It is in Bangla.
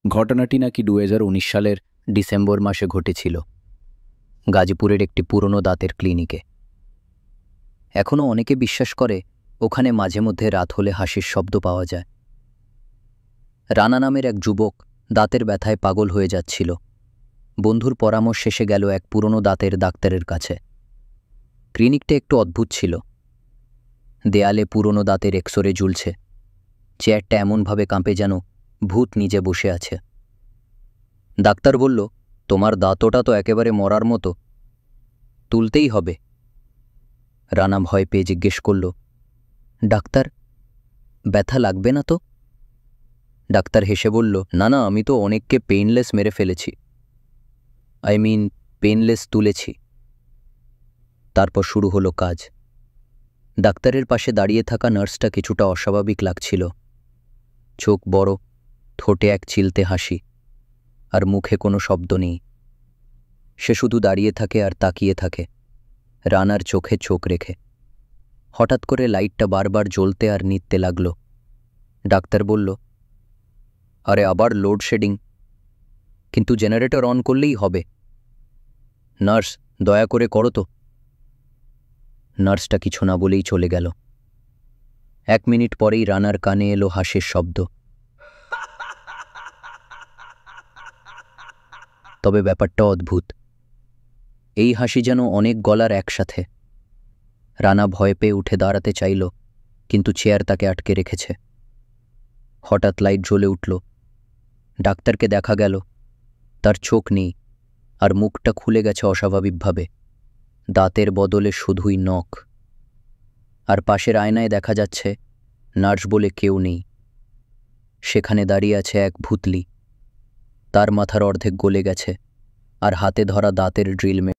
ঘটনাটি নাকি 2019 সালের ডিসেম্বর মাসে ঘটেছিল গাজীপুরের একটি পুরনো দাঁতের ক্লিনিকে। এখনও অনেকে বিশ্বাস করে ওখানে মাঝে মধ্যে রাত হলে হাসির শব্দ পাওয়া যায়। রানা নামের এক যুবক দাঁতের ব্যথায় পাগল হয়ে যাচ্ছিল। বন্ধুর পরামর্শ শেষে গেল এক পুরনো দাঁতের ডাক্তারের কাছে। ক্লিনিকটা একটু অদ্ভুত ছিল। দেয়ালে পুরনো দাঁতের এক্সরে ঝুলছে। চেয়ারটা এমনভাবে কাঁপে যেন ভূত নিজে বসে আছে। ডাক্তার বলল, তোমার দাঁতটা তো একেবারে মরার মতো, তুলতেই হবে। রানা ভয় পেয়ে জিজ্ঞেস করল, ডাক্তার, ব্যথা লাগবে না তো? ডাক্তার হেসে বলল, না না, আমি তো অনেককে পেইনলেস মেরে ফেলেছি, পেইনলেস তুলেছি। তারপর শুরু হলো কাজ। ডাক্তারের পাশে দাঁড়িয়ে থাকা নার্সটা কিছুটা অস্বাভাবিক লাগছিল। চোখ বড়, ঠোঁটে এক চিলতে হাসি, আর মুখে কোনো শব্দ নেই। সে শুধু দাঁড়িয়ে থাকে আর তাকিয়ে থাকে, রানার চোখে চোখ রেখে। হঠাৎ করে লাইটটা বারবার জ্বলতে আর নিতে লাগল। ডাক্তার বলল, আরে আবার লোডশেডিং, কিন্তু জেনারেটর অন করলেই হবে। নার্স, দয়া করে করো তো। নার্সটা কিছু না বলেই চলে গেল। 1 মিনিট পরেই রানার কানে এলো হাসির শব্দ। তবে ব্যাপারটা অদ্ভুত। এই হাসি যেন অনেক গলার একসাথে। রানা ভয় পেয়ে উঠে দাঁড়াতে চাইল, কিন্তু চেয়ার তাকে আটকে রেখেছে। হঠাৎ লাইট জ্বলে উঠল। ডাক্তারকে দেখা গেল, তার চোখ নেই আর মুখটা খুলে গেছে অস্বাভাবিকভাবে। দাঁতের বদলে শুধুই নখ। আর পাশের আয়নায় দেখা যাচ্ছে নার্স বলে কেউ নেই। সেখানে দাঁড়িয়ে আছে এক ভূতলি। তার মাথার অর্ধেক গলে গেছে আর হাতে ধরা দাঁতের ড্রিল